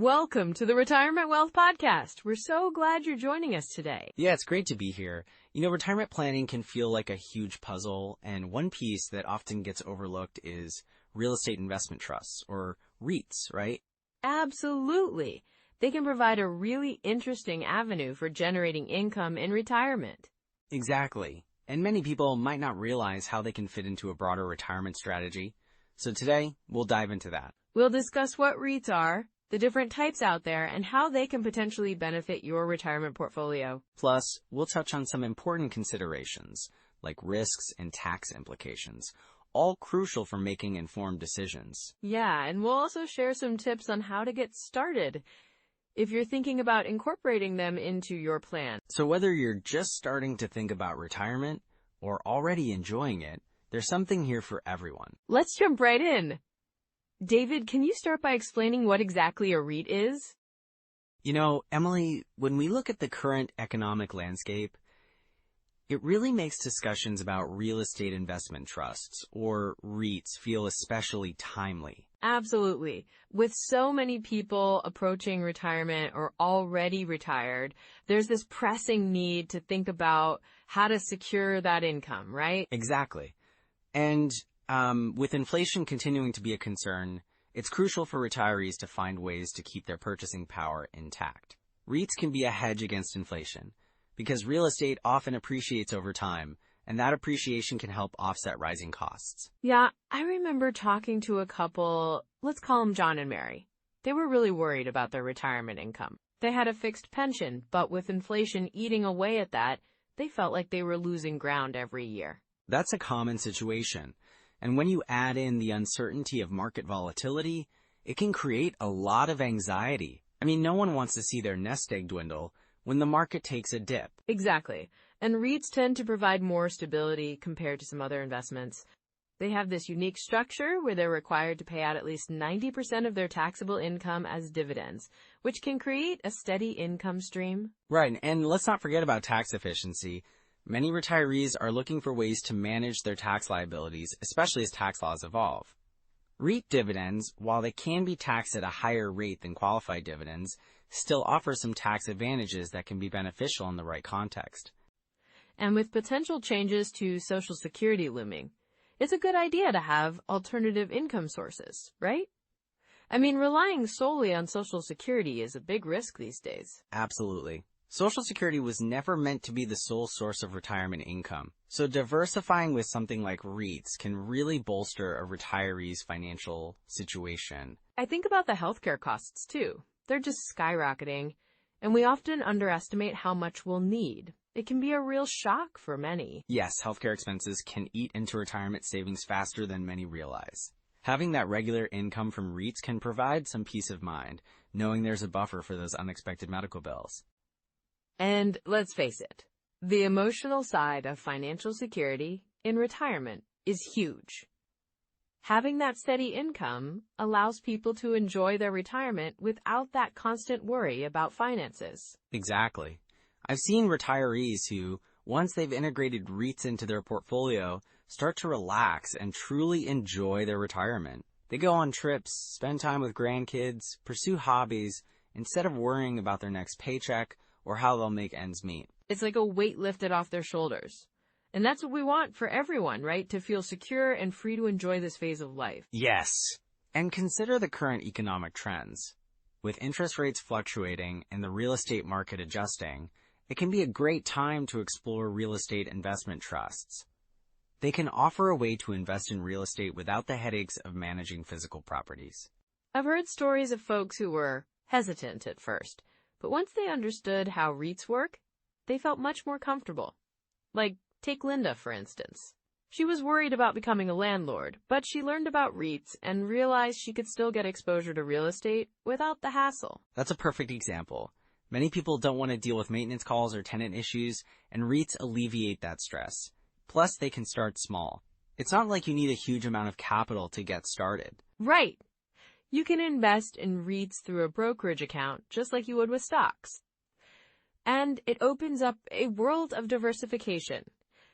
Welcome to the Retirement Wealth Podcast. We're so glad you're joining us today. Yeah, it's great to be here. You know, retirement planning can feel like a huge puzzle, and one piece that often gets overlooked is real estate investment trusts, or REITs, right? Absolutely. They can provide a really interesting avenue for generating income in retirement. Exactly. And many people might not realize how they can fit into a broader retirement strategy. So today, we'll dive into that. We'll discuss what REITs are, the different types out there, and how they can potentially benefit your retirement portfolio. Plus, we'll touch on some important considerations, like risks and tax implications, all crucial for making informed decisions. Yeah, and we'll also share some tips on how to get started if you're thinking about incorporating them into your plan. So whether you're just starting to think about retirement or already enjoying it, there's something here for everyone. Let's jump right in. David, can you start by explaining what exactly a REIT is? You know, Emily, when we look at the current economic landscape, it really makes discussions about real estate investment trusts, or REITs, feel especially timely. Absolutely. With so many people approaching retirement or already retired, there's this pressing need to think about how to secure that income, right? Exactly. And with inflation continuing to be a concern, it's crucial for retirees to find ways to keep their purchasing power intact. REITs can be a hedge against inflation because real estate often appreciates over time, and that appreciation can help offset rising costs. Yeah, I remember talking to a couple, let's call them John and Mary. They were really worried about their retirement income. They had a fixed pension, but with inflation eating away at that, they felt like they were losing ground every year. That's a common situation. And when you add in the uncertainty of market volatility, it can create a lot of anxiety. I mean, no one wants to see their nest egg dwindle when the market takes a dip. Exactly. And REITs tend to provide more stability compared to some other investments. They have this unique structure where they're required to pay out at least 90% of their taxable income as dividends, which can create a steady income stream. Right, and let's not forget about tax efficiency. Many retirees are looking for ways to manage their tax liabilities, especially as tax laws evolve. REIT dividends, while they can be taxed at a higher rate than qualified dividends, still offer some tax advantages that can be beneficial in the right context. And with potential changes to Social Security looming, it's a good idea to have alternative income sources, right? I mean, relying solely on Social Security is a big risk these days. Absolutely. Social Security was never meant to be the sole source of retirement income, so diversifying with something like REITs can really bolster a retiree's financial situation. I think about the healthcare costs, too. They're just skyrocketing, and we often underestimate how much we'll need. It can be a real shock for many. Yes, healthcare expenses can eat into retirement savings faster than many realize. Having that regular income from REITs can provide some peace of mind, knowing there's a buffer for those unexpected medical bills. And let's face it, the emotional side of financial security in retirement is huge. Having that steady income allows people to enjoy their retirement without that constant worry about finances. Exactly. I've seen retirees who, once they've integrated REITs into their portfolio, start to relax and truly enjoy their retirement. They go on trips, spend time with grandkids, pursue hobbies, instead of worrying about their next paycheck or how they'll make ends meet. It's like a weight lifted off their shoulders. And that's what we want for everyone, right? To feel secure and free to enjoy this phase of life. Yes. And consider the current economic trends. With interest rates fluctuating and the real estate market adjusting, it can be a great time to explore real estate investment trusts. They can offer a way to invest in real estate without the headaches of managing physical properties. I've heard stories of folks who were hesitant at first, but once they understood how REITs work, they felt much more comfortable. Like, take Linda, for instance. She was worried about becoming a landlord, but she learned about REITs and realized she could still get exposure to real estate without the hassle. That's a perfect example. Many people don't want to deal with maintenance calls or tenant issues, and REITs alleviate that stress. Plus, they can start small. It's not like you need a huge amount of capital to get started. Right. You can invest in REITs through a brokerage account, just like you would with stocks. And it opens up a world of diversification,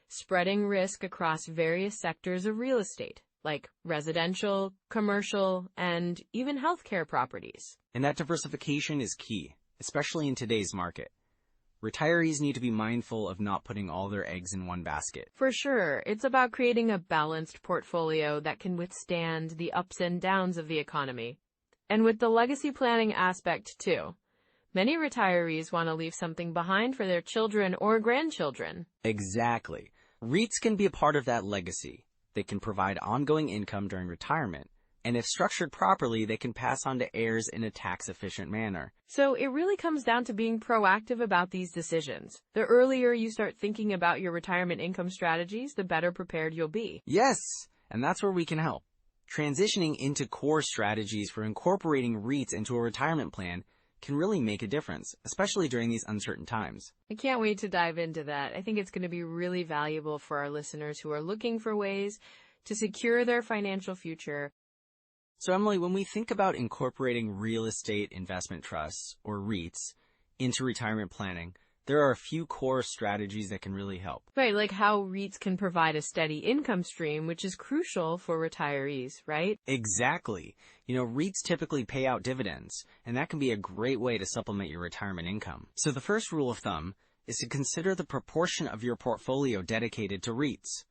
spreading risk across various sectors of real estate. like residential, commercial, and even healthcare properties. And that diversification is key, especially in today's market. Retirees need to be mindful of not putting all their eggs in one basket. For sure, it's about creating a balanced portfolio that can withstand the ups and downs of the economy. And with the legacy planning aspect, too. Many retirees want to leave something behind for their children or grandchildren. Exactly. REITs can be a part of that legacy. They can provide ongoing income during retirement, and if structured properly, they can pass on to heirs in a tax-efficient manner. So it really comes down to being proactive about these decisions. The earlier you start thinking about your retirement income strategies, the better prepared you'll be. Yes, and that's where we can help. Transitioning into core strategies for incorporating REITs into a retirement plan can really make a difference, especially during these uncertain times. I can't wait to dive into that. I think it's going to be really valuable for our listeners who are looking for ways to secure their financial future. So Emily, when we think about incorporating real estate investment trusts, or REITs, into retirement planning, there are a few core strategies that can really help. Right, like how REITs can provide a steady income stream, which is crucial for retirees, right? Exactly. REITs typically pay out dividends, and that can be a great way to supplement your retirement income. So the first rule of thumb is to consider the proportion of your portfolio dedicated to REITs.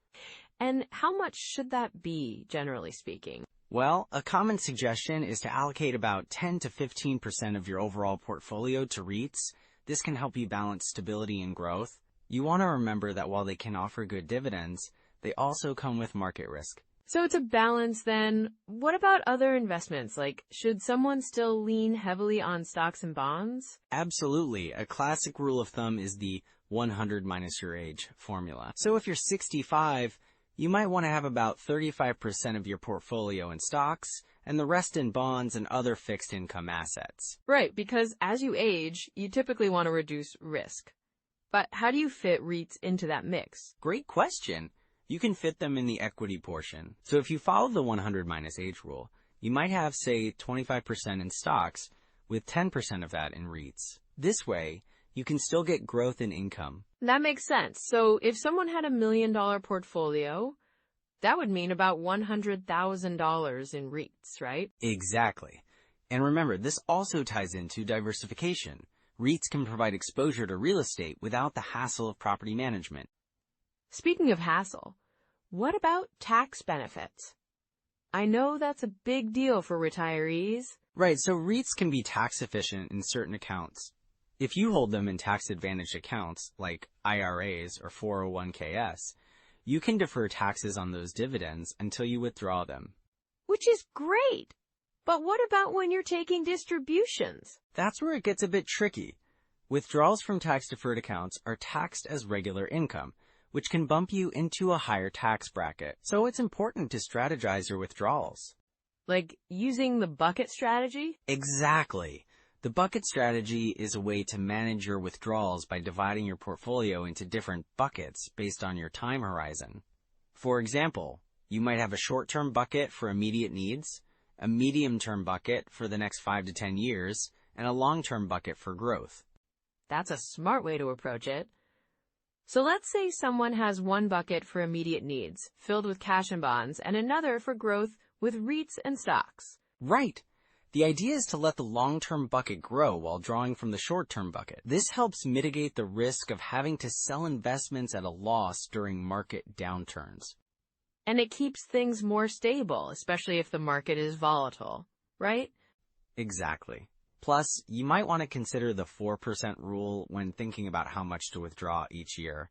And how much should that be, generally speaking? Well, a common suggestion is to allocate about 10 to 15% of your overall portfolio to REITs. This can help you balance stability and growth. You want to remember that while they can offer good dividends, they also come with market risk. So it's a balance then. What about other investments? Like, should someone still lean heavily on stocks and bonds? Absolutely. A classic rule of thumb is the 100 minus your age formula. So if you're 65, you might want to have about 35% of your portfolio in stocks and the rest in bonds and other fixed income assets. Right, because as you age, you typically want to reduce risk. But how do you fit REITs into that mix? Great question. You can fit them in the equity portion. So if you follow the 100 minus age rule, you might have, say, 25% in stocks with 10% of that in REITs. This way, you can still get growth in income. That makes sense. So if someone had $1 million portfolio, that would mean about $100,000 in REITs, right? Exactly. And remember, this also ties into diversification. REITs can provide exposure to real estate without the hassle of property management. Speaking of hassle, what about tax benefits? I know that's a big deal for retirees. Right, so REITs can be tax efficient in certain accounts. If you hold them in tax-advantaged accounts, like IRAs or 401ks, you can defer taxes on those dividends until you withdraw them. Which is great. But what about when you're taking distributions? That's where it gets a bit tricky. Withdrawals from tax-deferred accounts are taxed as regular income, which can bump you into a higher tax bracket. So it's important to strategize your withdrawals. Like using the bucket strategy? Exactly. The bucket strategy is a way to manage your withdrawals by dividing your portfolio into different buckets based on your time horizon. For example, you might have a short-term bucket for immediate needs, a medium-term bucket for the next 5 to 10 years, and a long-term bucket for growth. That's a smart way to approach it. So let's say someone has one bucket for immediate needs, filled with cash and bonds, and another for growth with REITs and stocks. Right. The idea is to let the long-term bucket grow while drawing from the short-term bucket. This helps mitigate the risk of having to sell investments at a loss during market downturns. And it keeps things more stable, especially if the market is volatile, right? Exactly. Plus, you might want to consider the 4% rule when thinking about how much to withdraw each year.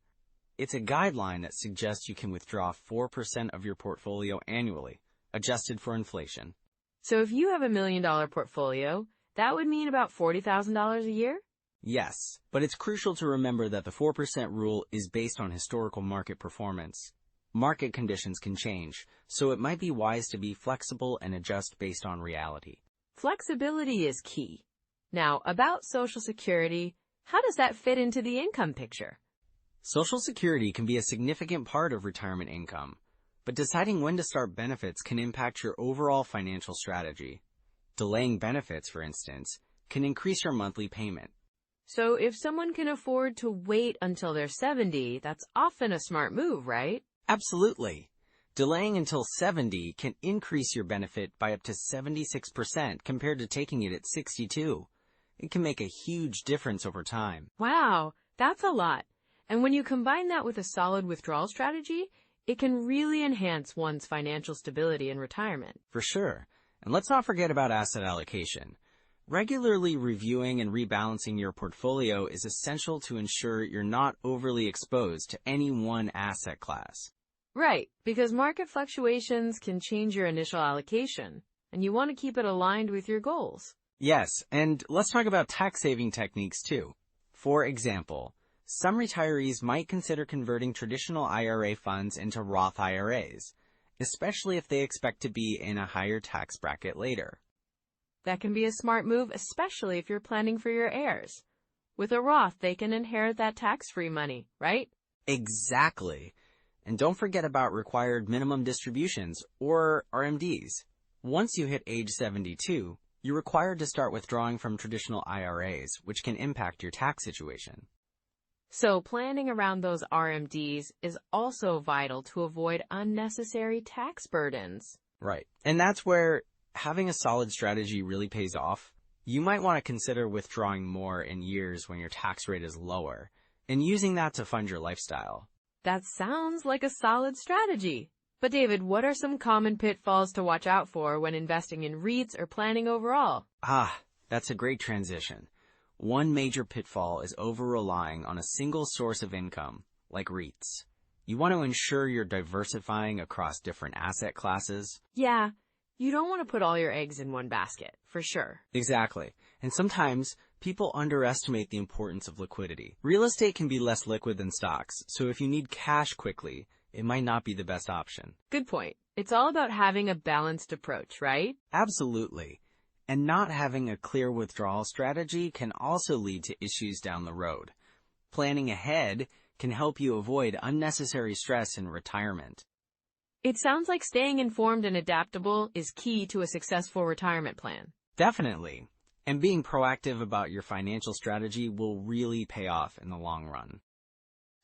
It's a guideline that suggests you can withdraw 4% of your portfolio annually, adjusted for inflation. So if you have $1 million portfolio, that would mean about $40,000 a year? Yes, but it's crucial to remember that the 4% rule is based on historical market performance. Market conditions can change, so it might be wise to be flexible and adjust based on reality. Flexibility is key. Now, about Social Security, how does that fit into the income picture? Social Security can be a significant part of retirement income, but deciding when to start benefits can impact your overall financial strategy. Delaying benefits, for instance, can increase your monthly payment. So if someone can afford to wait until they're 70, that's often a smart move, right? Absolutely. Delaying until 70 can increase your benefit by up to 76% compared to taking it at 62. It can make a huge difference over time. Wow, that's a lot. And when you combine that with a solid withdrawal strategy, it can really enhance one's financial stability in retirement. For sure. And let's not forget about asset allocation. Regularly reviewing and rebalancing your portfolio is essential to ensure you're not overly exposed to any one asset class. Right, because market fluctuations can change your initial allocation, and you want to keep it aligned with your goals. Yes, and let's talk about tax-saving techniques too. For example, some retirees might consider converting traditional IRA funds into Roth IRAs, especially if they expect to be in a higher tax bracket later. That can be a smart move, especially if you're planning for your heirs. With a Roth, they can inherit that tax-free money, right? Exactly. And don't forget about required minimum distributions, or RMDs. Once you hit age 72, you're required to start withdrawing from traditional IRAs, which can impact your tax situation. So planning around those RMDs is also vital to avoid unnecessary tax burdens. Right. And that's where having a solid strategy really pays off. You might want to consider withdrawing more in years when your tax rate is lower, and using that to fund your lifestyle. That sounds like a solid strategy. But David, what are some common pitfalls to watch out for when investing in REITs or planning overall? That's a great transition. One major pitfall is over-relying on a single source of income, like REITs. You want to ensure you're diversifying across different asset classes. Yeah, you don't want to put all your eggs in one basket, for sure. Exactly. And sometimes people underestimate the importance of liquidity. Real estate can be less liquid than stocks, so if you need cash quickly, it might not be the best option. Good point. It's all about having a balanced approach, right? Absolutely. And not having a clear withdrawal strategy can also lead to issues down the road. Planning ahead can help you avoid unnecessary stress in retirement. It sounds like staying informed and adaptable is key to a successful retirement plan. Definitely. And being proactive about your financial strategy will really pay off in the long run.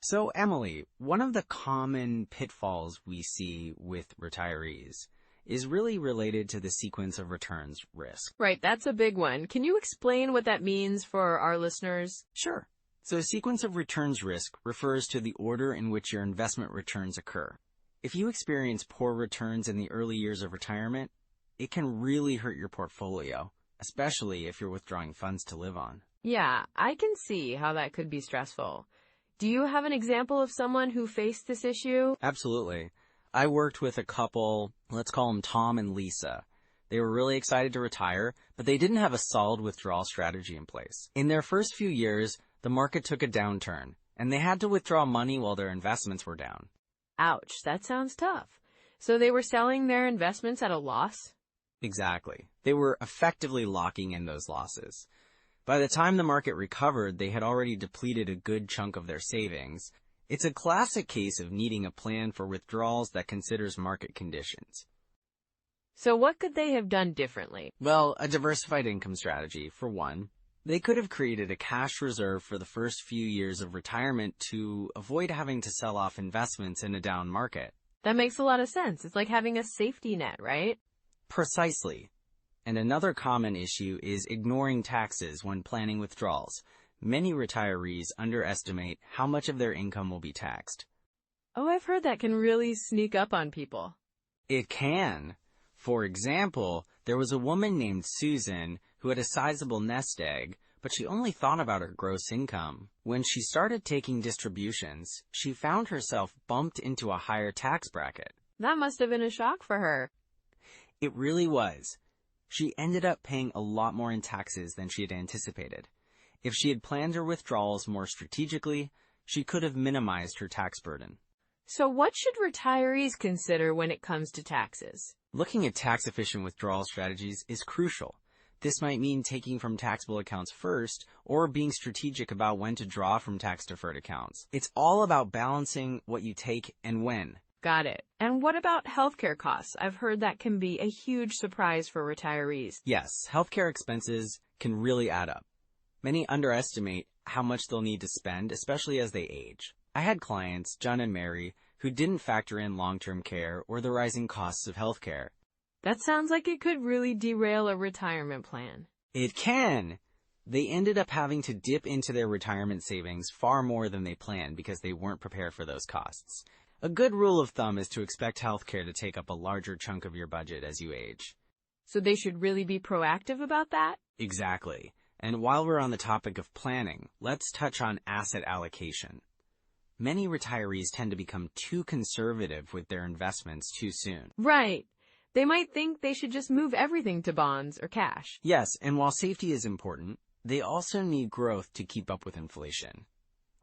So, Emily, one of the common pitfalls we see with retirees is really related to the sequence of returns risk. Right, that's a big one. Can you explain what that means for our listeners? Sure. So, sequence of returns risk refers to the order in which your investment returns occur. If you experience poor returns in the early years of retirement, it can really hurt your portfolio, especially if you're withdrawing funds to live on. Yeah, I can see how that could be stressful. Do you have an example of someone who faced this issue? Absolutely. I worked with a couple, let's call them Tom and Lisa. They were really excited to retire, but they didn't have a solid withdrawal strategy in place. In their first few years, the market took a downturn, and they had to withdraw money while their investments were down. Ouch, that sounds tough. So they were selling their investments at a loss? Exactly. They were effectively locking in those losses. By the time the market recovered, they had already depleted a good chunk of their savings. It's a classic case of needing a plan for withdrawals that considers market conditions. So what could they have done differently? Well, a diversified income strategy, for one. They could have created a cash reserve for the first few years of retirement to avoid having to sell off investments in a down market. That makes a lot of sense. It's like having a safety net, right? Precisely. And another common issue is ignoring taxes when planning withdrawals. Many retirees underestimate how much of their income will be taxed. Oh, I've heard that can really sneak up on people. It can. For example, there was a woman named Susan who had a sizable nest egg, but she only thought about her gross income. When she started taking distributions, she found herself bumped into a higher tax bracket. That must have been a shock for her. It really was. She ended up paying a lot more in taxes than she had anticipated. If she had planned her withdrawals more strategically, she could have minimized her tax burden. So what should retirees consider when it comes to taxes? Looking at tax-efficient withdrawal strategies is crucial. This might mean taking from taxable accounts first, or being strategic about when to draw from tax-deferred accounts. It's all about balancing what you take and when. Got it. And what about healthcare costs? I've heard that can be a huge surprise for retirees. Yes, healthcare expenses can really add up. Many underestimate how much they'll need to spend, especially as they age. I had clients, John and Mary, who didn't factor in long-term care or the rising costs of healthcare. That sounds like it could really derail a retirement plan. It can! They ended up having to dip into their retirement savings far more than they planned because they weren't prepared for those costs. A good rule of thumb is to expect healthcare to take up a larger chunk of your budget as you age. So they should really be proactive about that? Exactly. And while we're on the topic of planning, let's touch on asset allocation. Many retirees tend to become too conservative with their investments too soon. Right. They might think they should just move everything to bonds or cash. Yes, and while safety is important, they also need growth to keep up with inflation.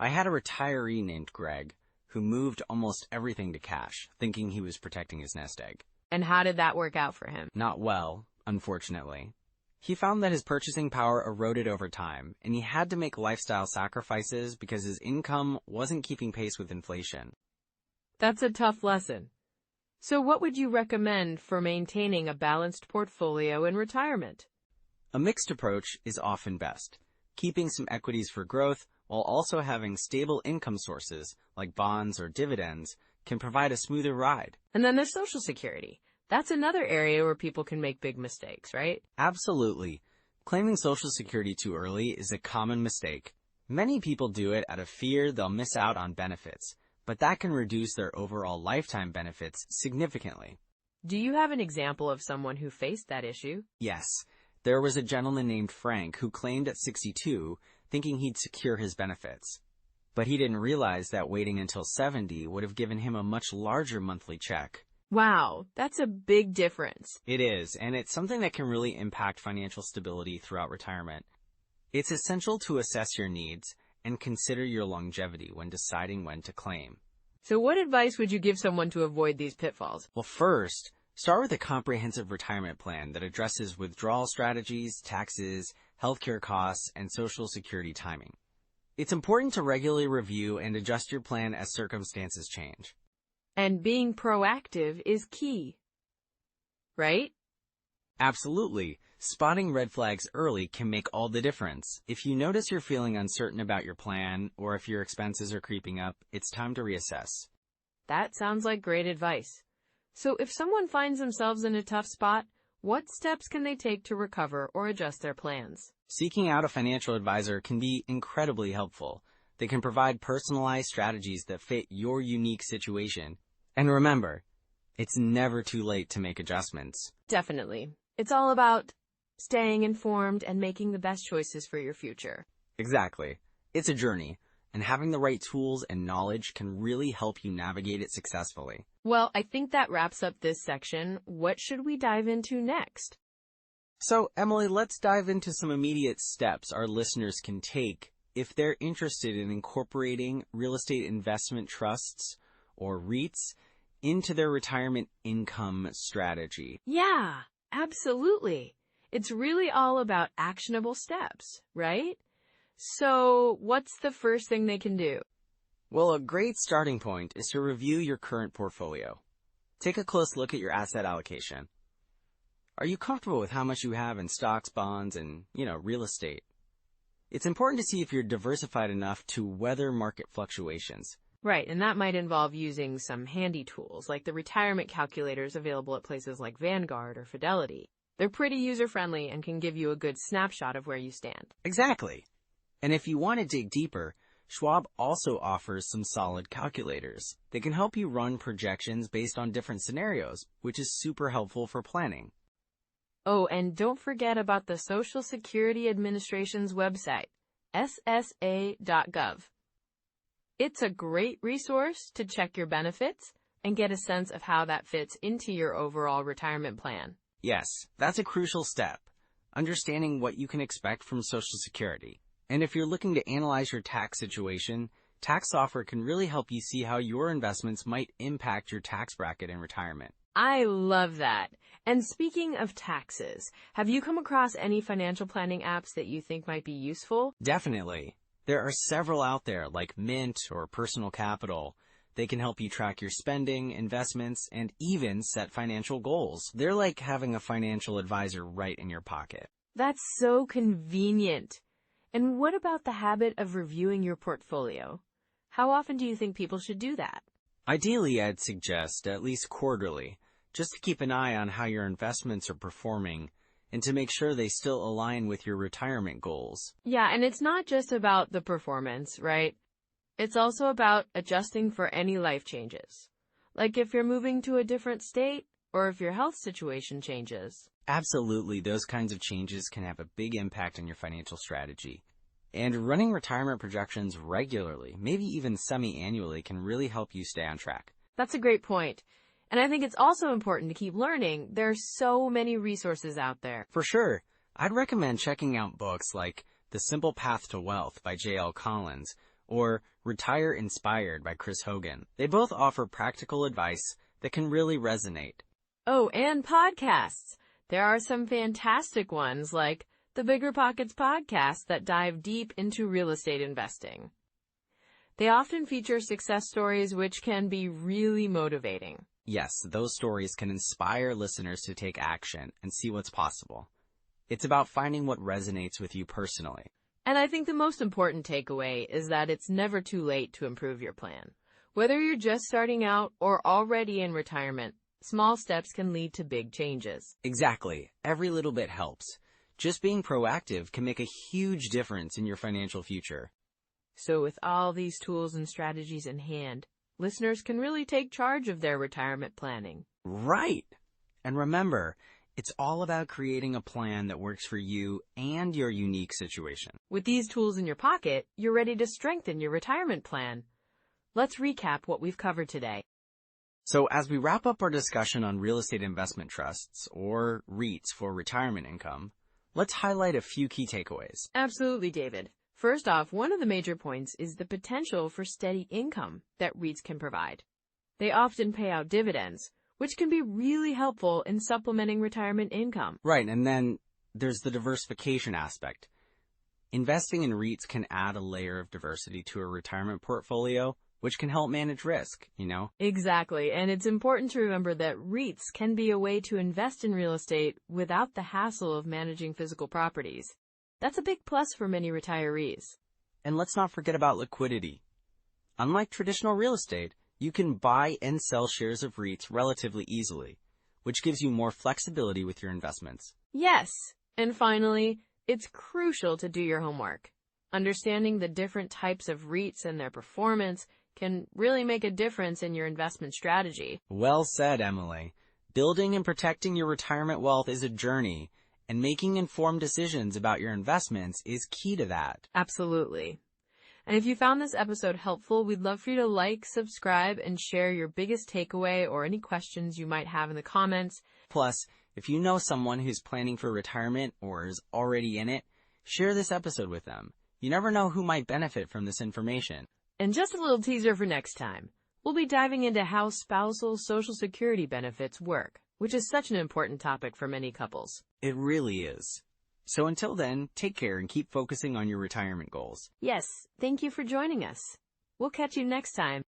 I had a retiree named Greg who moved almost everything to cash, thinking he was protecting his nest egg. And how did that work out for him? Not well, unfortunately. He found that his purchasing power eroded over time, and he had to make lifestyle sacrifices because his income wasn't keeping pace with inflation. That's a tough lesson. So what would you recommend for maintaining a balanced portfolio in retirement? A mixed approach is often best, keeping some equities for growth while also having stable income sources like bonds or dividends can provide a smoother ride. And then there's Social Security. That's another area where people can make big mistakes, right? Absolutely. Claiming Social Security too early is a common mistake. Many people do it out of fear they'll miss out on benefits, but that can reduce their overall lifetime benefits significantly. Do you have an example of someone who faced that issue? Yes. There was a gentleman named Frank who claimed at 62, thinking he'd secure his benefits. But he didn't realize that waiting until 70 would have given him a much larger monthly check. Wow, that's a big difference. It is, and it's something that can really impact financial stability throughout retirement. It's essential to assess your needs and consider your longevity when deciding when to claim. So what advice would you give someone to avoid these pitfalls? Well, first, start with a comprehensive retirement plan that addresses withdrawal strategies, taxes, healthcare costs, and Social Security timing. It's important to regularly review and adjust your plan as circumstances change. And being proactive is key, right? Absolutely. Spotting red flags early can make all the difference. If you notice you're feeling uncertain about your plan, or if your expenses are creeping up, it's time to reassess. That sounds like great advice. So if someone finds themselves in a tough spot, what steps can they take to recover or adjust their plans? Seeking out a financial advisor can be incredibly helpful. They can provide personalized strategies that fit your unique situation. And remember, it's never too late to make adjustments. Definitely. It's all about staying informed and making the best choices for your future. Exactly. It's a journey, and having the right tools and knowledge can really help you navigate it successfully. Well, I think that wraps up this section. What should we dive into next? So, Emily, let's dive into some immediate steps our listeners can take if they're interested in incorporating real estate investment trusts, or REITs, into their retirement income strategy. Yeah, absolutely. It's really all about actionable steps, right? So, what's the first thing they can do? Well, a great starting point is to review your current portfolio. Take a close look at your asset allocation. Are you comfortable with how much you have in stocks, bonds, and, real estate? It's important to see if you're diversified enough to weather market fluctuations. Right, and that might involve using some handy tools, like the retirement calculators available at places like Vanguard or Fidelity. They're pretty user-friendly and can give you a good snapshot of where you stand. Exactly. And if you want to dig deeper, Schwab also offers some solid calculators. They can help you run projections based on different scenarios, which is super helpful for planning. Oh, and don't forget about the Social Security Administration's website, ssa.gov. It's a great resource to check your benefits and get a sense of how that fits into your overall retirement plan. Yes, that's a crucial step, understanding what you can expect from Social Security. And if you're looking to analyze your tax situation, tax software can really help you see how your investments might impact your tax bracket in retirement. I love that. And speaking of taxes, have you come across any financial planning apps that you think might be useful? Definitely. There are several out there like Mint or Personal Capital. They can help you track your spending, investments, and even set financial goals. They're like having a financial advisor right in your pocket. That's so convenient. And what about the habit of reviewing your portfolio? How often do you think people should do that? Ideally, I'd suggest at least quarterly, just to keep an eye on how your investments are performing and to make sure they still align with your retirement goals. Yeah, and it's not just about the performance, right? It's also about adjusting for any life changes. Like if you're moving to a different state or if your health situation changes. Absolutely, those kinds of changes can have a big impact on your financial strategy. And running retirement projections regularly, maybe even semi-annually, can really help you stay on track. That's a great point. And I think it's also important to keep learning. There are so many resources out there. For sure, I'd recommend checking out books like The Simple Path to Wealth by J.L. Collins or Retire Inspired by Chris Hogan. They both offer practical advice that can really resonate. Oh, and podcasts. There are some fantastic ones like the Bigger Pockets podcast that dive deep into real estate investing. They often feature success stories which can be really motivating. Yes, those stories can inspire listeners to take action and see what's possible. It's about finding what resonates with you personally. And I think the most important takeaway is that it's never too late to improve your plan. Whether you're just starting out or already in retirement, small steps can lead to big changes. Exactly. Every little bit helps. Just being proactive can make a huge difference in your financial future. So with all these tools and strategies in hand, listeners can really take charge of their retirement planning. Right. And remember, it's all about creating a plan that works for you and your unique situation. With these tools in your pocket, you're ready to strengthen your retirement plan. Let's recap what we've covered today. So as we wrap up our discussion on real estate investment trusts, or REITs for retirement income, let's highlight a few key takeaways. Absolutely, David. First off, one of the major points is the potential for steady income that REITs can provide. They often pay out dividends, which can be really helpful in supplementing retirement income. Right, and then there's the diversification aspect. Investing in REITs can add a layer of diversity to a retirement portfolio, which can help manage risk, Exactly, and it's important to remember that REITs can be a way to invest in real estate without the hassle of managing physical properties. That's a big plus for many retirees. And let's not forget about liquidity. Unlike traditional real estate, you can buy and sell shares of REITs relatively easily, which gives you more flexibility with your investments. Yes, and finally, it's crucial to do your homework. Understanding the different types of REITs and their performance can really make a difference in your investment strategy. Well said, Emily. Building and protecting your retirement wealth is a journey, and making informed decisions about your investments is key to that. Absolutely. And if you found this episode helpful, we'd love for you to like, subscribe, and share your biggest takeaway or any questions you might have in the comments. Plus, if you know someone who's planning for retirement or is already in it, share this episode with them. You never know who might benefit from this information. And just a little teaser for next time. We'll be diving into how spousal Social Security benefits work, which is such an important topic for many couples. It really is. So until then, take care and keep focusing on your retirement goals. Yes, thank you for joining us. We'll catch you next time.